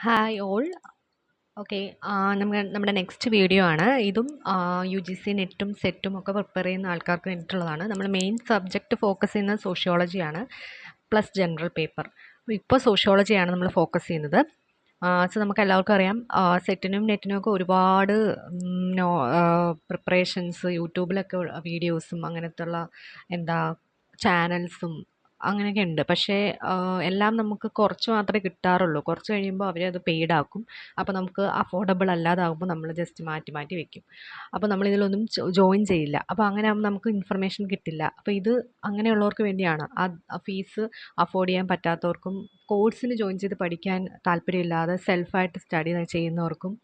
Hi all. Okay. നമ്മുടെ next video ആണ് ഇതും. യു ജി സി നെറ്റും സെറ്റും ഒക്കെ പ്രിപ്പയർ ചെയ്യുന്ന ആൾക്കാർക്ക് വേണ്ടിയിട്ടുള്ളതാണ്. നമ്മൾ മെയിൻ സബ്ജക്റ്റ് ഫോക്കസ് ചെയ്യുന്നത് സോഷ്യോളജിയാണ്, പ്ലസ് ജനറൽ പേപ്പർ. ഇപ്പോൾ സോഷ്യോളജിയാണ് നമ്മൾ ഫോക്കസ് ചെയ്യുന്നത്. സോ നമുക്ക് എല്ലാവർക്കും അറിയാം, സെറ്റിനും നെറ്റിനും ഒക്കെ ഒരുപാട് പ്രിപ്പറേഷൻസ് യൂട്യൂബിലൊക്കെ വീഡിയോസും അങ്ങനത്തെ ഉള്ള ചാനൽസും അങ്ങനെയൊക്കെ ഉണ്ട്. പക്ഷേ എല്ലാം നമുക്ക് കുറച്ച് മാത്രമേ കിട്ടാറുള്ളൂ. കുറച്ച് കഴിയുമ്പോൾ അവരത് പെയ്ഡാക്കും. അപ്പോൾ നമുക്ക് അഫോർഡബിൾ അല്ലാതാകുമ്പോൾ നമ്മൾ ജസ്റ്റ് മാറ്റി മാറ്റി വെക്കും. അപ്പോൾ നമ്മളിതിലൊന്നും ജോയിൻ ചെയ്യില്ല. അപ്പോൾ അങ്ങനെ ആകുമ്പോൾ നമുക്ക് ഇൻഫർമേഷൻ കിട്ടില്ല. അപ്പോൾ ഇത് അങ്ങനെയുള്ളവർക്ക് വേണ്ടിയാണ്. ആ ഫീസ് അഫോർഡ് ചെയ്യാൻ പറ്റാത്തവർക്കും കോഴ്സിന് ജോയിൻ ചെയ്ത് പഠിക്കാൻ താല്പര്യമില്ലാതെ സെൽഫായിട്ട് സ്റ്റഡി ചെയ്യുന്നവർക്കും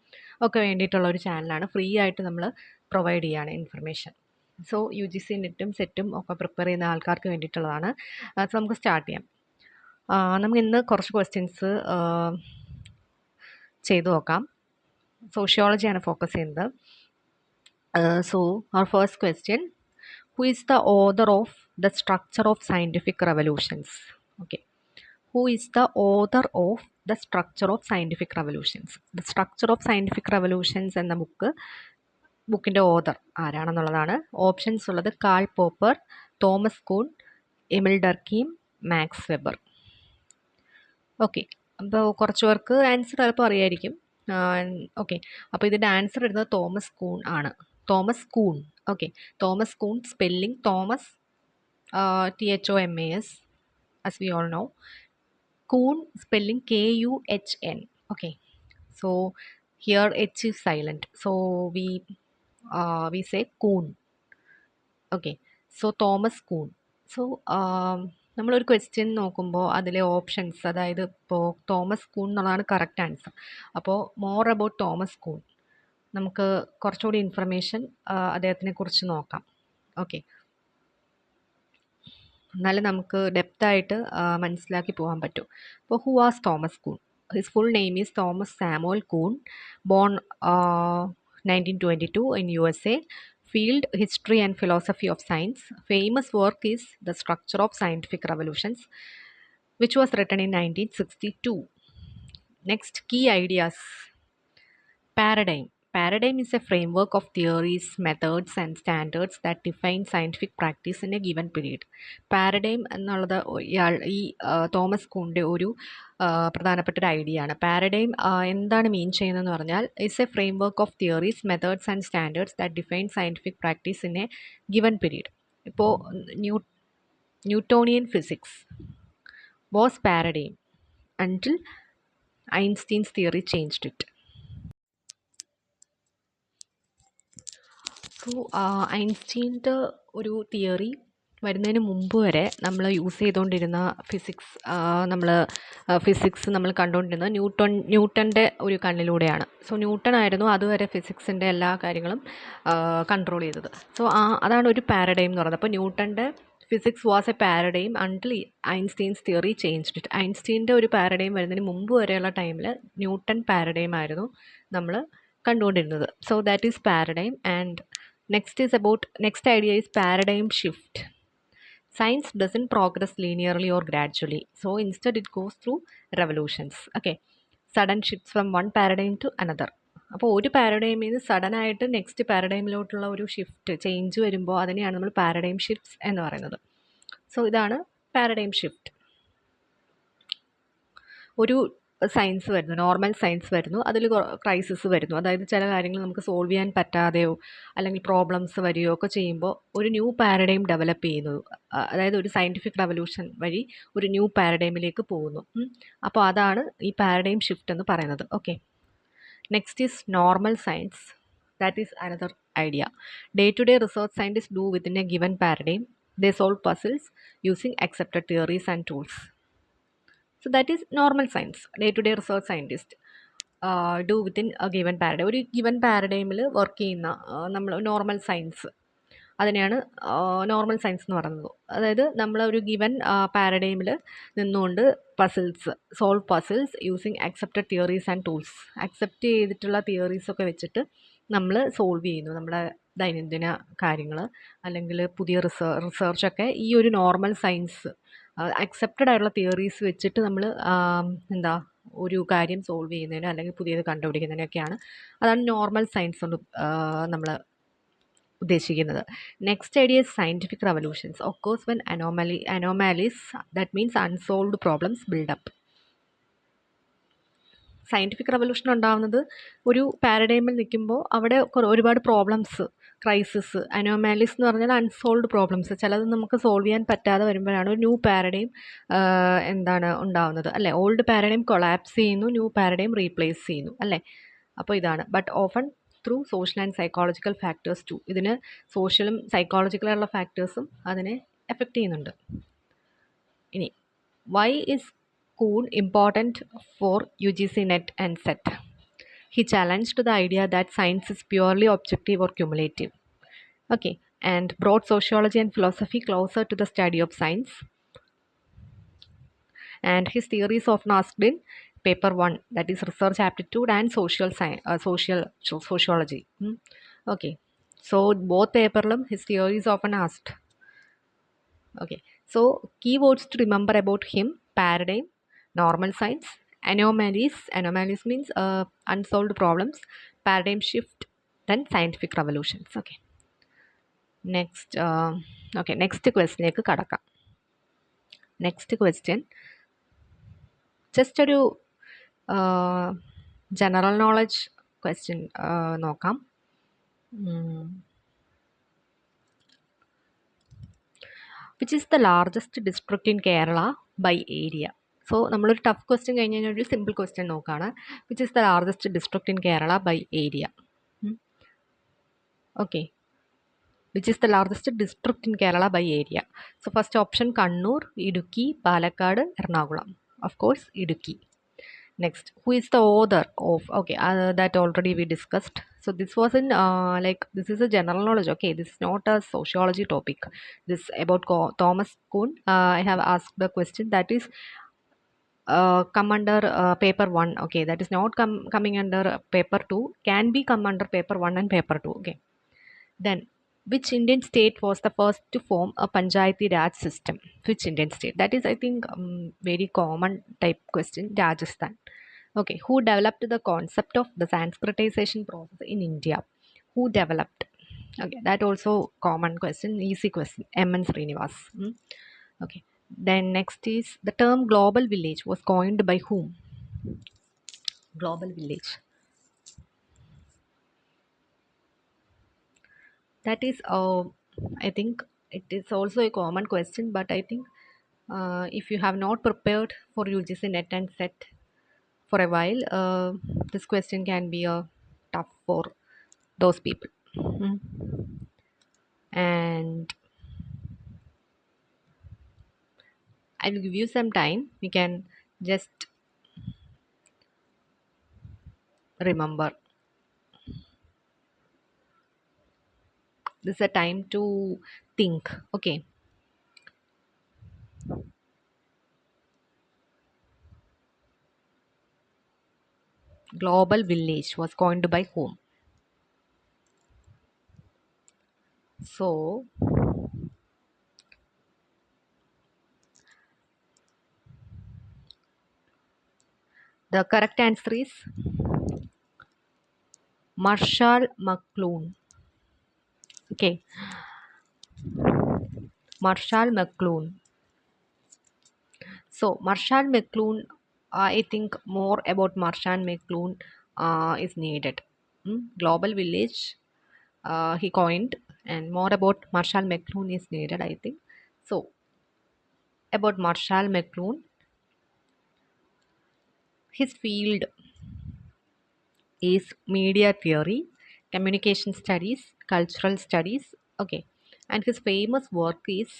ഒക്കെ വേണ്ടിയിട്ടുള്ള ഒരു ചാനലാണ്. ഫ്രീ ആയിട്ട് നമ്മൾ പ്രൊവൈഡ് ചെയ്യുകയാണ് information. So you G C നെറ്റും സെറ്റും ഒക്കെ പ്രിപ്പയർ ചെയ്യുന്ന ആൾക്കാർക്ക് വേണ്ടിയിട്ടുള്ളതാണ്. സോ നമുക്ക് സ്റ്റാർട്ട് ചെയ്യാം. നമുക്ക് ഇന്ന് കുറച്ച് ക്വസ്റ്റ്യൻസ് ചെയ്തു നോക്കാം. സോഷ്യോളജിയാണ് ഫോക്കസ് ചെയ്യുന്നത്. സോ അവർ first question, who is the author of the structure of scientific revolutions? Okay, who is the author of the structure of scientific revolutions? The structure of scientific revolutions എന്ന ബുക്കിൻ്റെ author ആരാണെന്നുള്ളതാണ്. Options ഉള്ളത് Karl Popper, Thomas Kuhn, Emile Durkheim, Max Weber. Okay, അപ്പോൾ കുറച്ച് പേർക്ക് answer ചിലപ്പോൾ അറിയായിരിക്കും. Okay, അപ്പോൾ ഇതിൻ്റെ ആൻസർ ഇടുന്നത് തോമസ് കൂൺ ആണ്. തോമസ് കൂൺ. ഓക്കെ, തോമസ് കൂൺ, spelling Thomas THOMAS as we all know. Kuhn spelling KUHN. Okay, so here H is silent, so we say Kuhn. Okay, so Thomas Kuhn. So നമ്മളൊരു question നോക്കുമ്പോൾ അതിലെ options, അതായത് ഇപ്പോൾ Thomas കൂൺ എന്നുള്ളതാണ് correct answer. അപ്പോൾ more about Thomas കൂൺ, നമുക്ക് കുറച്ചുകൂടി ഇൻഫർമേഷൻ അദ്ദേഹത്തിനെ കുറിച്ച് നോക്കാം. ഓക്കെ, എന്നാലും നമുക്ക് ഡെപ്തായിട്ട് മനസ്സിലാക്കി പോകാൻ പറ്റും. അപ്പോൾ ഹു വാസ് തോമസ് കൂൺ? His full name is Thomas Samuel കൂൺ, bone 1922 in USA. Field History and Philosophy of Science. Famous work is The Structure of Scientific Revolutions, which was written in 1962. Next, key ideas. Paradigm. Paradigm is a framework of theories, methods and standards that define scientific practice in a given period. Paradigm എന്നുള്ളത് ഈ Thomas കൂണിൻ്റെ ഒരു പ്രധാനപ്പെട്ട ഒരു idea ആണ്. Paradigm എന്താണ് mean ചെയ്യുന്നതെന്ന് പറഞ്ഞാൽ, it's a framework of theories, methods and standards that define scientific practice in a given period. ഇപ്പോൾ Newtonian physics was paradigm until Einstein's theory changed it. So ഐൻസ്റ്റീൻ്റെ ഒരു തിയറി വരുന്നതിന് മുമ്പ് വരെ നമ്മൾ യൂസ് ചെയ്തുകൊണ്ടിരുന്ന ഫിസിക്സ് നമ്മൾ കണ്ടുകൊണ്ടിരുന്നത് ന്യൂട്ടൻ്റെ ഒരു കണ്ണിലൂടെയാണ്. സോ ന്യൂട്ടൺ ആയിരുന്നു അതുവരെ ഫിസിക്സിൻ്റെ എല്ലാ കാര്യങ്ങളും കൺട്രോൾ ചെയ്തത്. സോ അതാണ് ഒരു പാരഡൈം എന്ന് പറയുന്നത്. അപ്പോൾ ന്യൂട്ടൻ്റെ physics was a paradigm until Einstein's theory changed it. ഐൻസ്റ്റീൻ്റെ ഒരു പാരഡൈം വരുന്നതിന് മുമ്പ് വരെയുള്ള ടൈമിൽ ന്യൂട്ടൺ പാരഡൈം ആയിരുന്നു നമ്മൾ കണ്ടുകൊണ്ടിരുന്നത്. So that is paradigm. And next idea is paradigm shift. Science doesn't progress linearly or gradually, so instead it goes through revolutions. Okay, sudden shifts from one paradigm to another. അപ്പോൾ ഒരു പാരഡൈമിൽ നിന്ന് sudden ആയിട്ട് next പാരഡൈമിലോട്ടുള്ള ഒരു change വരുമ്പോൾ അതിനെയാണ് നമ്മൾ paradigm shifts എന്ന് പറയുന്നത്. സോ ഇതാണ് പാരഡൈം ഷിഫ്റ്റ്. ഒരു സയൻസ് വരുന്നു, നോർമൽ സയൻസ് വരുന്നു, അതിൽ ക്രൈസിസ് വരുന്നു. അതായത് ചില കാര്യങ്ങൾ നമുക്ക് സോൾവ് ചെയ്യാൻ പറ്റാതെയോ അല്ലെങ്കിൽ പ്രോബ്ലംസ് വരികയോ ഒക്കെ ചെയ്യുമ്പോൾ ഒരു ന്യൂ പാരഡൈം ഡെവലപ്പ് ചെയ്യുന്നു. അതായത് ഒരു സയൻറ്റിഫിക് റെവല്യൂഷൻ വഴി ഒരു ന്യൂ പാരഡൈമിലേക്ക് പോകുന്നു. അപ്പോൾ അതാണ് ഈ പാരഡൈം ഷിഫ്റ്റ് എന്ന് പറയുന്നത്. Okay, next is normal science. That is another idea. Day to day research scientist do within a given paradigm. They solve puzzles using accepted theories and tools. So that is normal science. Day-to-day research scientist do within a given paradigm. ഒരു given പാരഡൈമിൽ work ചെയ്യുന്ന നമ്മൾ normal science, അതിനെയാണ് normal science എന്ന് പറയുന്നത്. അതായത് നമ്മൾ ഒരു given പാരഡൈമിൽ നിന്നുകൊണ്ട് solve puzzles using accepted theories and tools. Accept ചെയ്തിട്ടുള്ള തിയറീസൊക്കെ വെച്ചിട്ട് നമ്മൾ സോൾവ് ചെയ്യുന്നു നമ്മുടെ ദൈനംദിന കാര്യങ്ങൾ, അല്ലെങ്കിൽ പുതിയ റിസർച്ചൊക്കെ ഈ ഒരു നോർമൽ സയൻസ് അക്സെപ്റ്റഡ് ആയിട്ടുള്ള തിയറീസ് വെച്ചിട്ട് നമ്മൾ ഒരു കാര്യം സോൾവ് ചെയ്യുന്നതിനോ അല്ലെങ്കിൽ പുതിയത് കണ്ടുപിടിക്കുന്നതിനൊക്കെയാണ്. അതാണ് നോർമൽ സയൻസ് കൊണ്ട് നമ്മൾ ഉദ്ദേശിക്കുന്നത്. Next idea scientific revolutions occurs when anomalies that means unsolved problems build up. Scientific revolution ഉണ്ടാകുന്നത് ഒരു പാരഡൈമിൽ നിൽക്കുമ്പോൾ അവിടെ ഒരുപാട് പ്രോബ്ലംസ്, ക്രൈസിസ്, അനോമാലീസ് എന്ന് പറഞ്ഞാൽ അൺസോൾവ്ഡ് പ്രോബ്ലംസ്, ചിലത് നമുക്ക് സോൾവ് ചെയ്യാൻ പറ്റാതെ വരുമ്പോഴാണ് ഒരു ന്യൂ പാരഡൈം ഉണ്ടാവുന്നത് അല്ലേ. ഓൾഡ് പാരഡൈം കൊളാപ്സ് ചെയ്യുന്നു, ന്യൂ പാരഡൈം റീപ്ലേസ് ചെയ്യുന്നു അല്ലേ. അപ്പോൾ ഇതാണ്. But often through social and psychological factors too. ഇതിന് സോഷ്യലും സൈക്കോളജിക്കലായുള്ള ഫാക്ടേഴ്സും അതിനെ എഫക്റ്റ് ചെയ്യുന്നുണ്ട്. ഇനി why is Kuhn important for UGC NET and SET? He challenged the idea that science is purely objective or cumulative. Okay, and brought sociology and philosophy closer to the study of science. And his theories often asked in paper 1, that is research aptitude and sociology. Okay, so both paperlum his theories often asked. Okay, so keywords to remember about him: paradigm, normal science, anomalies means unsolved problems, paradigm shift, then scientific revolutions. Okay, next question ekku kadakam. Next question just ഒരു general knowledge question നോക്കാം. Which is the largest district in Kerala by area? So നമ്മളൊരു tough question കഴിഞ്ഞ് കഴിഞ്ഞാൽ ഒരു simple question നോക്കുകയാണ്. Which is the largest district in Kerala by area? Okay, which is the largest district in Kerala by area? So first option Kannur, Idukki, Palakkad, Ernakulam. Of course Idukki. Next, who is the author of, okay, that already we discussed. So this was in this is a general knowledge. Okay, this is not a sociology topic. This about Thomas Kuhn. I have asked the question that is come under paper 1. Okay, that is not coming under paper 2. Can be come under paper 1 and paper 2. Okay, then which Indian state was the first to form a Panchayati Raj system? Which Indian state? That is, I think, very common type question. Rajasthan. Okay, who developed the concept of the Sanskritization process in India? Who developed? Okay, that also common question, easy question. M.N. Srinivas. Okay, then next is the term global village was coined by whom? Global village. That is, I think it is also a common question, but I think if you have not prepared for UGC NET and SET for a while, this question can be tough for those people. And I will give you some time. You can just remember. This is a time to think. Okay. Global village was coined by whom? So the correct answer is Marshall McLuhan. Okay, Marshall McLuhan. So Marshall McLuhan, I think more about Marshall McLuhan is needed. Global village he coined, and more about Marshall McLuhan is needed, I think. So about Marshall McLuhan, his field is media theory, communication studies, cultural studies. Okay, and his famous work is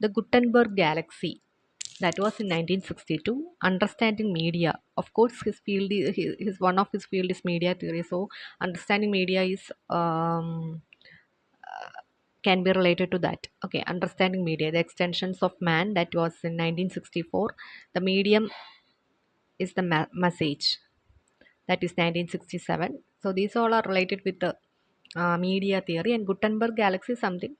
the Gutenberg Galaxy. That was in 1962. Understanding media. Of course, his field is one of his field is media theory. So understanding media is can be related to that. Okay, understanding media, the extensions of man. That was in 1964. The medium is the message. That is 1967. So these all are related with the media theory. And Gutenberg Galaxy is something